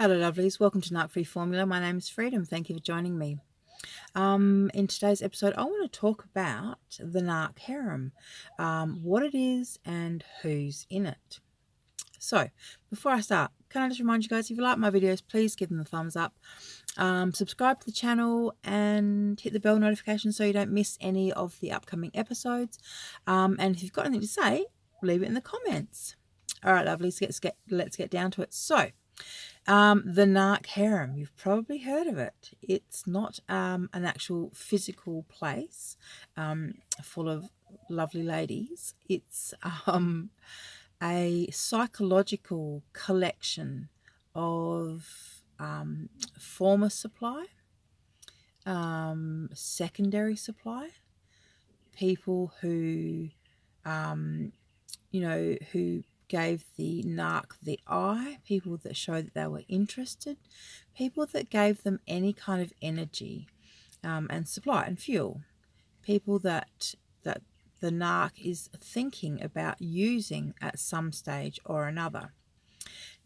Hello lovelies, welcome to Narc Free Formula. My name is Freedom. Thank you for joining me. In today's episode, I want to talk about the Narc Harem, what it is and who's in it. So before I start, can I just remind you guys, if you like my videos, please give them a thumbs up, subscribe to the channel and hit the bell notification so you don't miss any of the upcoming episodes. And if you've got anything to say, leave it in the comments. All right, lovelies, let's get down to it. So the Narc Harem, you've probably heard of it. It's not an actual physical place full of lovely ladies. It's a psychological collection of former supply, secondary supply, people who, who gave the narc the eye, people that showed that they were interested, people that gave them any kind of energy and supply and fuel, people that the narc is thinking about using at some stage or another.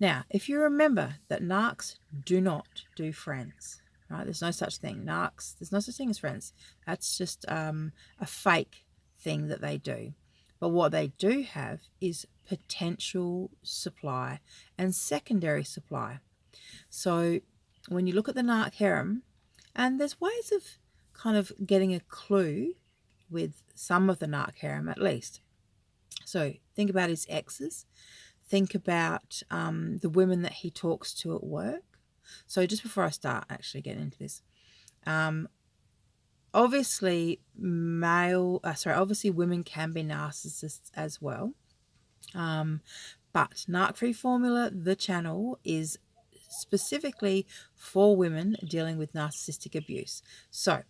Now, if you remember that narcs do not do friends, right? There's no such thing. There's no such thing as friends. That's just a fake thing that they do. But what they do have is potential supply and secondary supply. So when you look at the Narc Harem, and there's ways of kind of getting a clue with some of the Narc Harem at least. So think about his exes. Think about the women that he talks to at work. So just before I start actually getting into this, obviously women can be narcissists as well. But Narc Free Formula, the channel, is specifically for women dealing with narcissistic abuse. So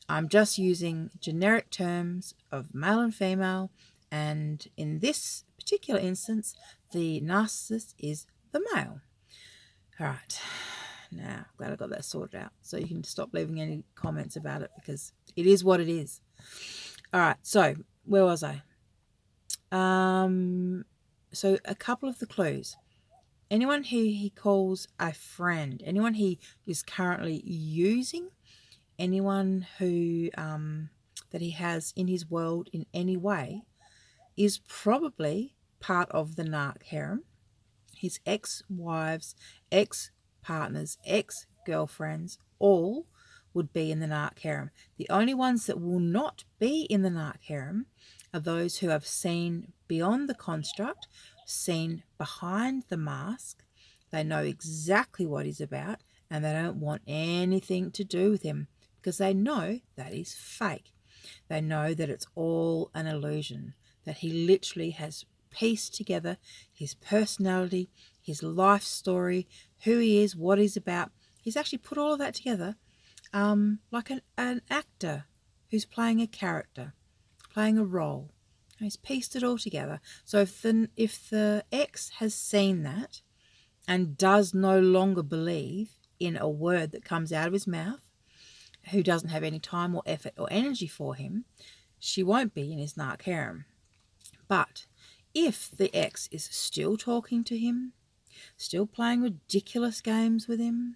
I'm just using generic terms of male and female, and in this particular instance, the narcissist is the male. All right. Now, glad I got that sorted out. So you can stop leaving any comments about it because it is what it is. All right. So where was I? So a couple of the clues. Anyone who he calls a friend, anyone he is currently using, anyone who that he has in his world in any way is probably part of the Narc Harem. His ex-wives, ex-partners, ex-girlfriends, all would be in the Narc Harem. The only ones that will not be in the Narc Harem are those who have seen beyond the construct, seen behind the mask. They know exactly what he's about and they don't want anything to do with him because they know that he's fake. They know that it's all an illusion, that he literally has pieced together his personality, his life story, who he is, what he's about. He's actually put all of that together like an actor who's playing a character, playing a role. He's pieced it all together. So if the ex has seen that and does no longer believe in a word that comes out of his mouth, who doesn't have any time or effort or energy for him, she won't be in his Narc Harem. But if the ex is still talking to him, still playing ridiculous games with him,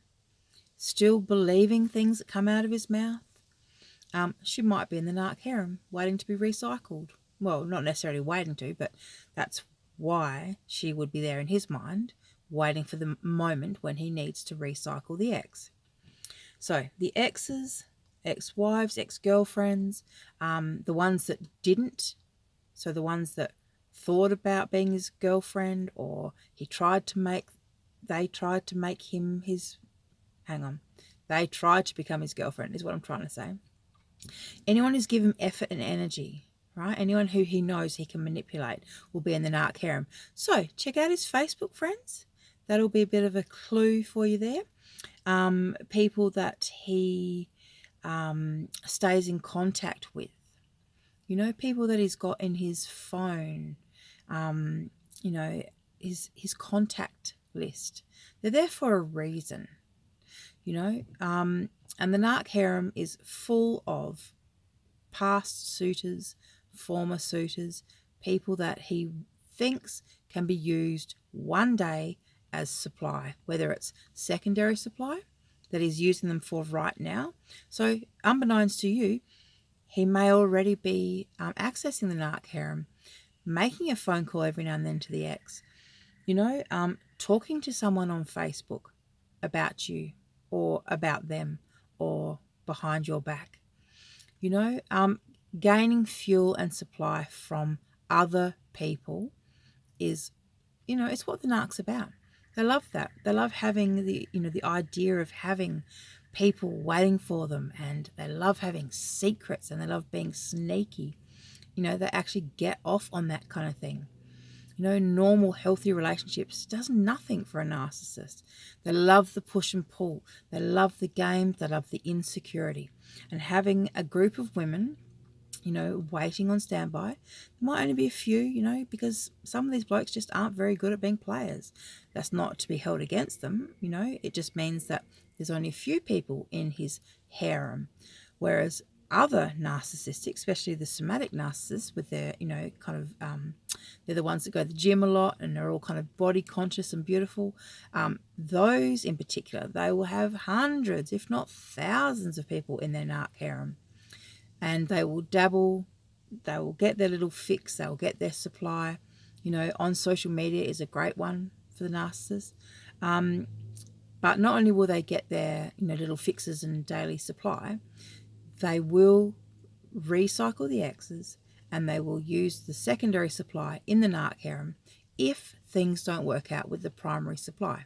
still believing things that come out of his mouth, she might be in the Narc Harem waiting to be recycled. Well, not necessarily waiting to, but that's why she would be there in his mind, waiting for the moment when he needs to recycle the ex. So the exes, ex-wives, ex-girlfriends, the ones that didn't, so the ones that thought about being his girlfriend, or they tried to become his girlfriend is what I'm trying to say. Anyone who's given effort and energy, right? Anyone who he knows he can manipulate will be in the Narc Harem. So check out his Facebook friends. That'll be a bit of a clue for you there. People that he stays in contact with. You know, people that he's got in his phone, his contact list. They're there for a reason, and the Narc Harem is full of past suitors, former suitors, people that he thinks can be used one day as supply, whether it's secondary supply that he's using them for right now. So unbeknownst to you, he may already be accessing the Narc Harem, making a phone call every now and then to the ex, talking to someone on Facebook about you or about them or behind your back, gaining fuel and supply from other people is, it's what the narc's about. They love that. They love having the idea of having people waiting for them, and they love having secrets, and they love being sneaky. They actually get off on that kind of thing. Normal, healthy relationships does nothing for a narcissist. They love the push and pull. They love the games. They love the insecurity. And having a group of women, waiting on standby, there might only be a few, because some of these blokes just aren't very good at being players. That's not to be held against them, It just means that there's only a few people in his harem. Whereas other narcissists, especially the somatic narcissists with their, they're the ones that go to the gym a lot and they're all kind of body conscious and beautiful. Those in particular, they will have hundreds, if not thousands of people in their narc harem. And they will dabble, they will get their little fix, they'll get their supply. On social media is a great one for the narcissist. But not only will they get their, little fixes and daily supply, they will recycle the exes and they will use the secondary supply in the narc harem if things don't work out with the primary supply.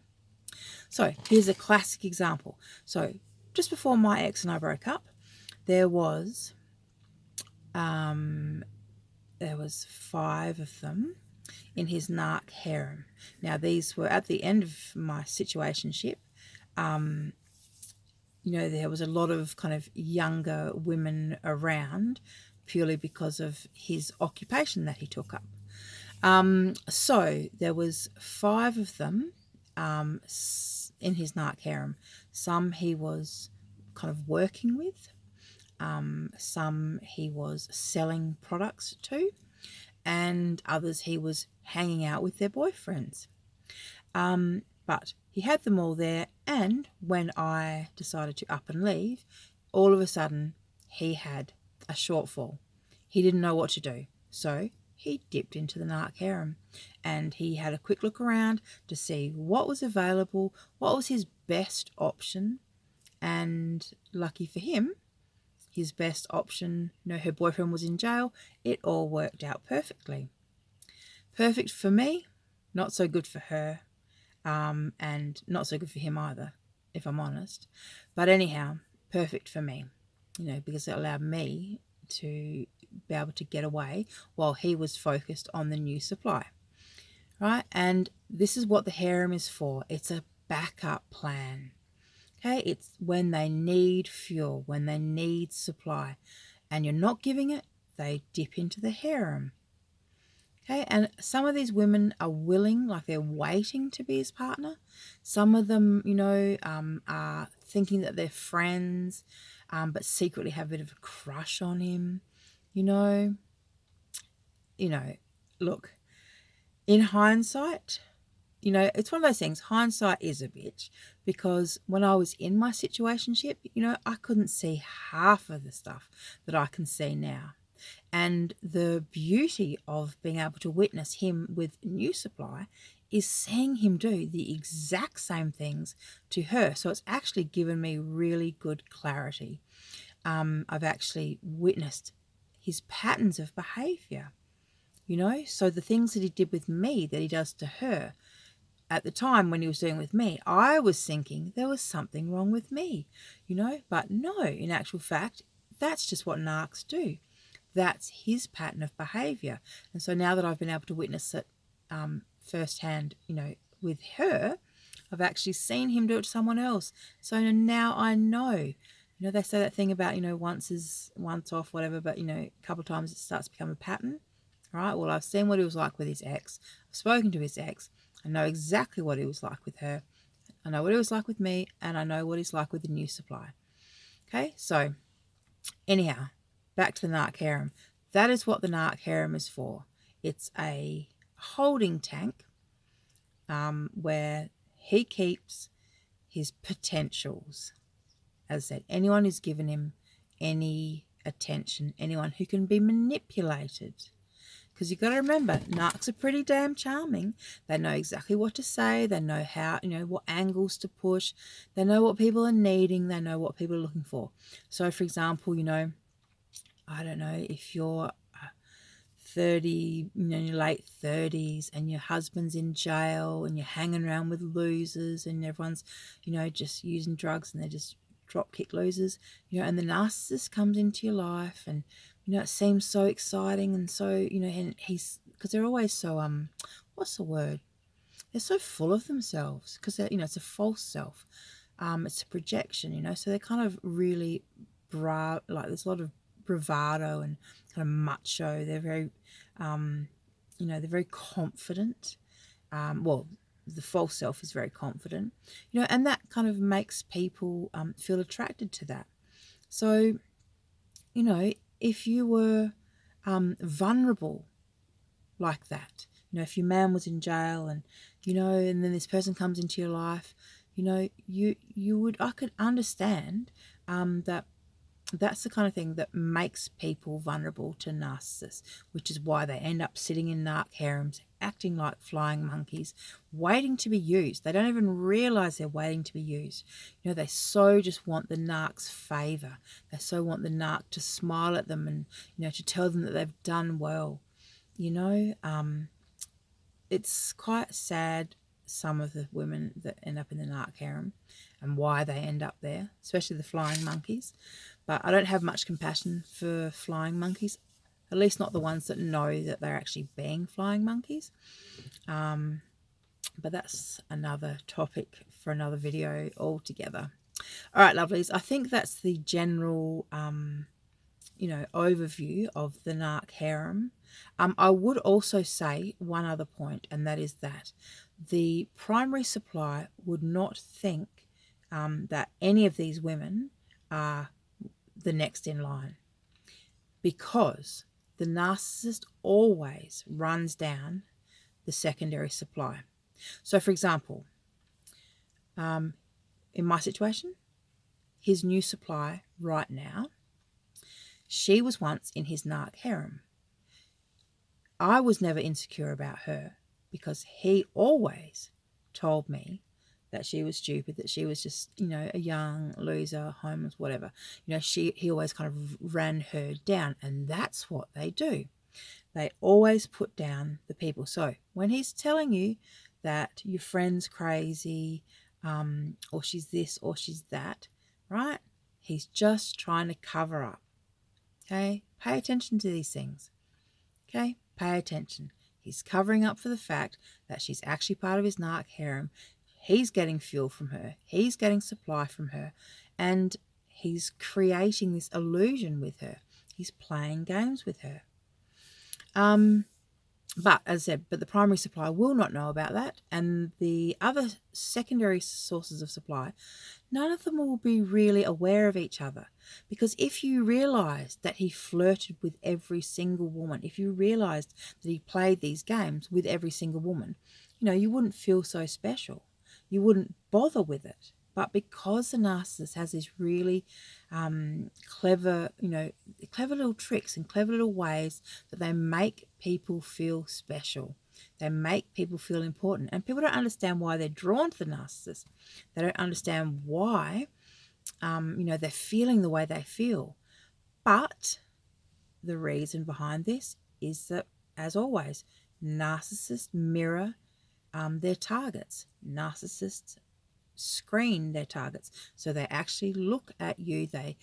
So here's a classic example. So just before my ex and I broke up, there was 5 of them in his narc harem. Now these were at the end of my situationship. There was a lot of kind of younger women around purely because of his occupation that he took up. So there was 5 of them in his narc harem. Some he was kind of working with. Some he was selling products to, and others he was hanging out with their boyfriends. But he had them all there, and when I decided to up and leave, all of a sudden he had a shortfall. He didn't know what to do, so he dipped into the narc harem, and he had a quick look around to see what was available, what was his best option, and lucky for him, his best option, her boyfriend was in jail. It all worked out perfectly. Perfect for me, not so good for her, and not so good for him either, if I'm honest. But anyhow, perfect for me, because it allowed me to be able to get away while he was focused on the new supply, right? And this is what the harem is for. It's a backup plan. Okay, it's when they need fuel, when they need supply, and you're not giving it, they dip into the harem. Okay, and some of these women are willing, like they're waiting to be his partner. Some of them, are thinking that they're friends, but secretly have a bit of a crush on him. Look, in hindsight, it's one of those things, hindsight is a bitch, because when I was in my situationship, I couldn't see half of the stuff that I can see now. And the beauty of being able to witness him with new supply is seeing him do the exact same things to her. So it's actually given me really good clarity. I've actually witnessed his patterns of behavior, so the things that he did with me that he does to her. At the time when he was doing with me, I was thinking there was something wrong with me, but no, in actual fact, that's just what narcs do. That's his pattern of behavior. And so now that I've been able to witness it firsthand, with her, I've actually seen him do it to someone else. So now I know. They say that thing about, once is once off, whatever, but, a couple of times it starts to become a pattern, right? Well, I've seen what he was like with his ex. I've spoken to his ex. I know exactly what he was like with her. I know what he was like with me, and I know what he's like with the new supply. Okay, so anyhow, back to the narc harem. That is what the narc harem is for. It's a holding tank where he keeps his potentials. As I said, anyone who's given him any attention, anyone who can be manipulated. Because you've got to remember, narcs are pretty damn charming. They know exactly what to say. They know how, what angles to push. They know what people are needing. They know what people are looking for. So, for example, I don't know, if you're 30, in your late 30s and your husband's in jail and you're hanging around with losers and everyone's, just using drugs and they're just dropkick losers, and the narcissist comes into your life and, it seems so exciting and so, and he's, because they're always so, what's the word? They're so full of themselves because, it's a false self. It's a projection, so they're kind of really, like there's a lot of bravado and kind of macho. They're very, they're very confident. Well, the false self is very confident, and that kind of makes people feel attracted to that. So, if you were vulnerable like that, if your man was in jail and, and then this person comes into your life, I could understand that that's the kind of thing that makes people vulnerable to narcissists, which is why they end up sitting in narc harems, acting like flying monkeys, waiting to be used. They don't even realize they're waiting to be used. They so just want the narc's favor. They so want the narc to smile at them and, to tell them that they've done well. It's quite sad, some of the women that end up in the narc harem and why they end up there, especially the flying monkeys. But I don't have much compassion for flying monkeys, at least not the ones that know that they're actually being flying monkeys. But that's another topic for another video altogether. All right, lovelies, I think that's the general, overview of the narc harem. I would also say one other point, and that is that the primary supply would not think that any of these women are the next in line, because the narcissist always runs down the secondary supply. So, for example, in my situation, his new supply right now, she was once in his narc harem. I was never insecure about her because he always told me that she was stupid, that she was just, a young loser, homeless, whatever. He always kind of ran her down, and that's what they do. They always put down the people. So when he's telling you that your friend's crazy, or she's this or she's that, right? He's just trying to cover up. Okay? Pay attention to these things. Okay? Pay attention. He's covering up for the fact that she's actually part of his narc harem. He's getting fuel from her. He's getting supply from her. And he's creating this illusion with her. He's playing games with her. But as I said, the primary supply will not know about that. And the other secondary sources of supply, none of them will be really aware of each other. Because if you realized that he flirted with every single woman, if you realized that he played these games with every single woman, you wouldn't feel so special. You wouldn't bother with it. But because the narcissist has these really clever, clever little tricks and clever little ways that they make people feel special. They make people feel important. And people don't understand why they're drawn to the narcissist. They don't understand why, they're feeling the way they feel. But the reason behind this is that, as always, narcissists mirror their targets. Narcissists screen their targets. So they actually look at you, they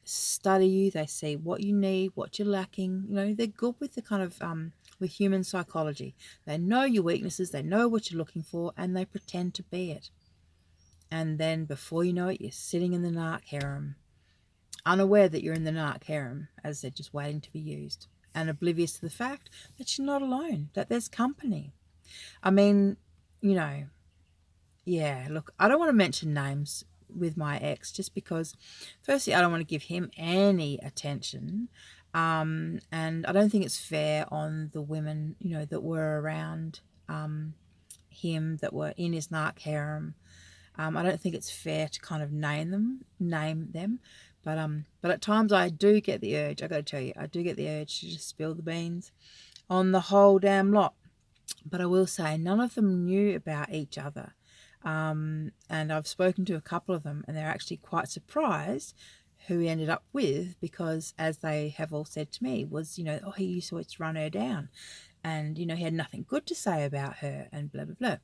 study you, they see what you need, what you're lacking. They're good with the kind of with human psychology. They know your weaknesses, they know what you're looking for, and they pretend to be it. And then before you know it, you're sitting in the narc harem, unaware that you're in the narc harem, as they're just waiting to be used, and oblivious to the fact that you're not alone, that there's company. I mean, yeah, look, I don't want to mention names with my ex just because, firstly, I don't want to give him any attention. And I don't think it's fair on the women, that were around him that were in his Narc Harem. I don't think it's fair to kind of name them, but at times I do get the urge. I got to tell you, I do get the urge to just spill the beans on the whole damn lot. But I will say, none of them knew about each other, and I've spoken to a couple of them, and they're actually quite surprised who he ended up with, because as they have all said to me was, oh, he used to run her down, and he had nothing good to say about her, and blah blah blah.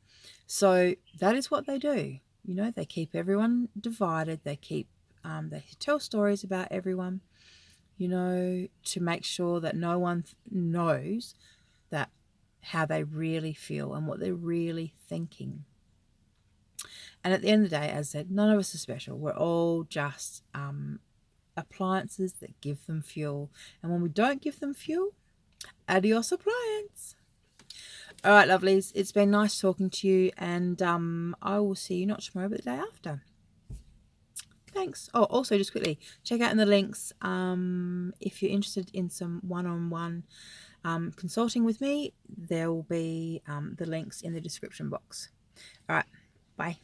So that is what they do. They keep everyone divided. They tell stories about everyone, to make sure that no one knows that how they really feel and what they're really thinking. And at the end of the day, as I said, none of us are special. We're all just appliances that give them fuel. And when we don't give them fuel, adios appliance. All right, lovelies, it's been nice talking to you, and I will see you not tomorrow, but the day after. Thanks. Oh, also, just quickly, check out in the links if you're interested in some one-on-one consulting with me. There will be the links in the description box. All right, bye.